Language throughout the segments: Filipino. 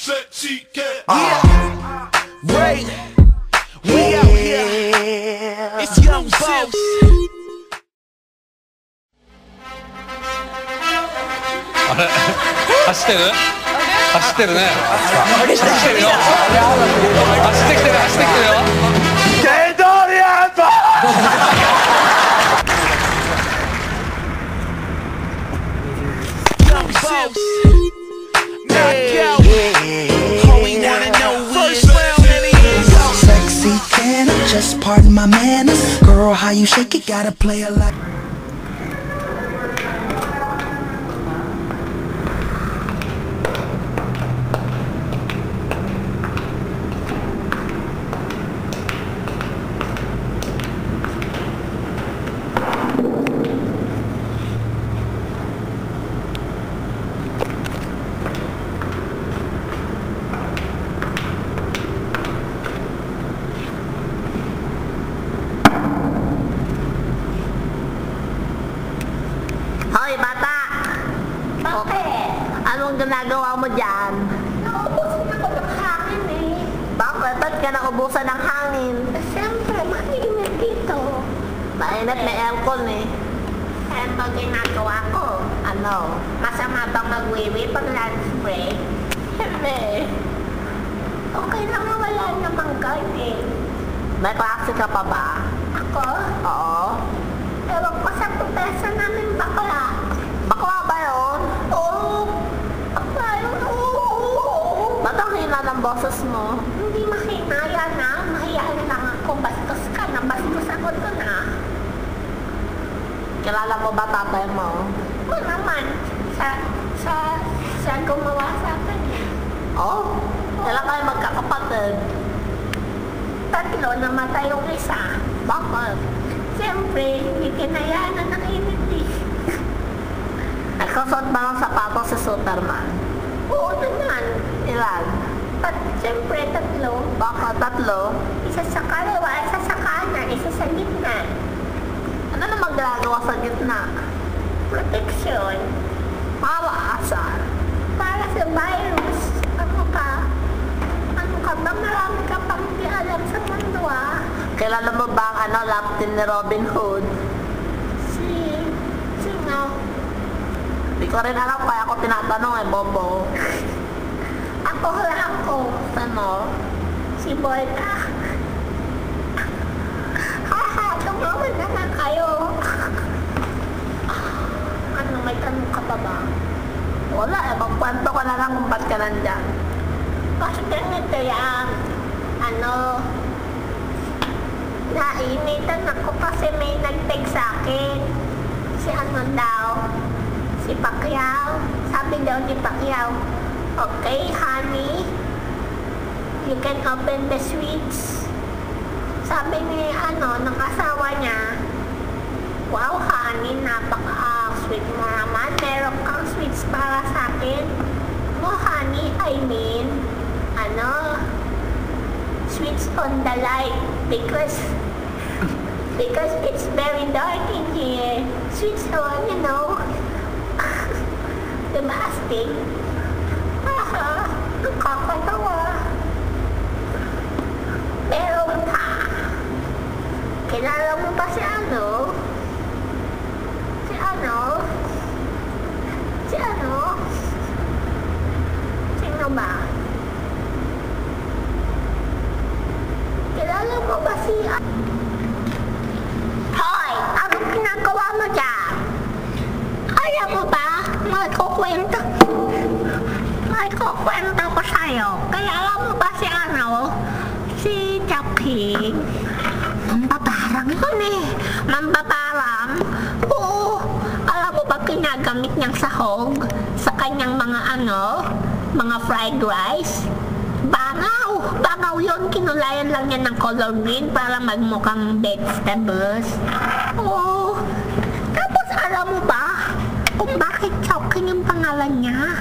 Sexy cat. Ray, we out here. It's Young Boss.走ってるね。走ってるよ。走ってきてるよ。原動力アップ。Young Boss. Knockout. All we wanna know is first round and Sexy can, just pardon my manners. Girl, how you shake it, gotta play a like. Hoy, bata! Bakit? Anong ginagawa mo dyan? Nauubusan ako ng hangin eh. Bakit? Ba't ka naubusan ng hangin? Siyempre, mainit dito. Mainit, may aircon eh. Ano ba ginagawa ko? Ano? Masama bang magwiwi pag lunch break? Hindi. Okay lang na wala namang guard eh. May klase ka pa ba? Ako? Oo. Ewan ko sa pupesa namin bakla. Bakla ba yun? Oo. Bakla yun, oo. Ba't ang hina ng boses mo? Hindi mahinaya na. Mahiyaan lang ako. Bastos ka na. Bastos ako doon ah. Kilala mo ba tatay mo? Oo naman. Sa gumawa sa akin eh. Oo. Kailan kayo magkakapatid? Tatlo, namatay yung isa. Bakit? Siyempre, hindi kinayaan ng init eh. Nagkasuot ba ng sapatos si Superman? Oo naman. Ilan? Siyempre, tatlo. Bakit tatlo? Isa sa kaliwa, isa sa kanan, isa sa gitna. Ano naman ginagawa sa gitna? Protection. Para asar. Para sa virus. Ano ka ba? Marami ka pang di alam sa mundo ah. Kilala mo ba ang Laptin ni Robin Hood? Sino? Di ko rin alam kaya ako tinatanong eh, Bobo. Ako. Sino? Si Borta. Haha, tumawag na nga kayo. Ano, may tanong ka pa ba? Wala eh, magkwento ko na lang kung ba't ka nandyan. Kasi ganito yan. Nainitan ako kasi may nag-text sa akin. Si ano daw? Si Pacquiao. Sabi daw ni Pacquiao, okay, honey, you can open the sweets. Sabi ni ng asawa niya, wow, honey, napaka-sweet mo naman. Meron kang sweets para sa akin. No, honey, I mean, sweets on the light because it's very dark in here. Sweets on, the mastic. Nakakatawa. Meron pa. Kilala mo ba si ano? Sino ba? Kilala mo ba si... Hoy! Anong ginagawa mo dyan? Kaya mo ba? May kukwento ko sa'yo. Kilala mo ba si Si Jackie? Mambabarang yun eh. Mambabarang? Oo. Alam mo ba ginagamit niyang sahog sa kanyang mga fried rice? Bangaw yun. Kinulayan lang niya ng color green para magmukhang vegetables. Oo. Tapos alam mo ba kung bakit Chowking yung pangalan niya?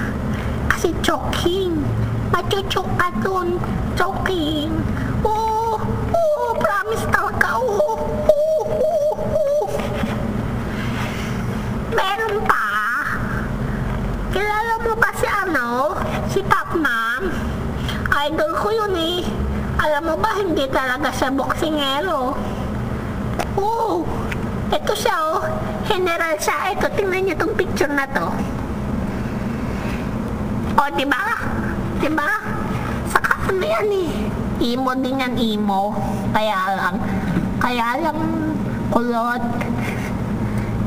Kasi choking. Machuchok ka dun. Choking. Oo. Promise talaga. Meron pa. Kilala mo ba si si Pacman? Idol ko yun eh. Alam mo ba, hindi talaga siya boksingero. Oo. Ito siya oh. General siya. Ito, tingnan niyo tong picture na to. O, diba? Diba? Saka ano yan eh. Emo din yan, emo. Kaya lang kulot.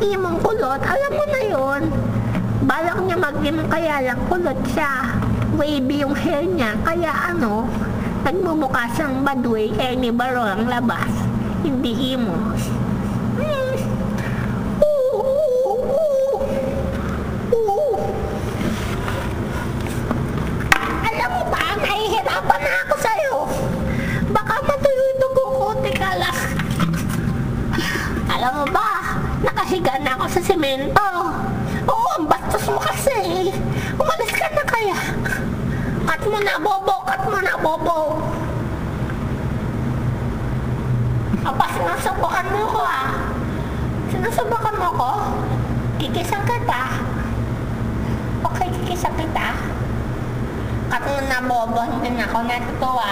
Imong kulot. Alam mo na yun. Balak niya mag-emo, kaya lang kulot siya. Wavy yung hair niya. Kaya ano, nagmumukha siyang Badway, Ernie Barong ang labas. Hindi emo. Alam mo ba, nahihirapan na ako sa'yo. Baka matuloy dugo ko, teka lang. Alam mo ba, nakahiga na ako sa semento. Oo, ang bastos mo kasi. Umalis ka na kaya. Cut mo na, bobo. Cut mo na, bobo. Aba, sinusubukan mo ko ah. Sinusubukan mo ko? Kikisan kita. Okay, kikisan kita. Cut mo na, bobo. Hindi na ako natutuwa.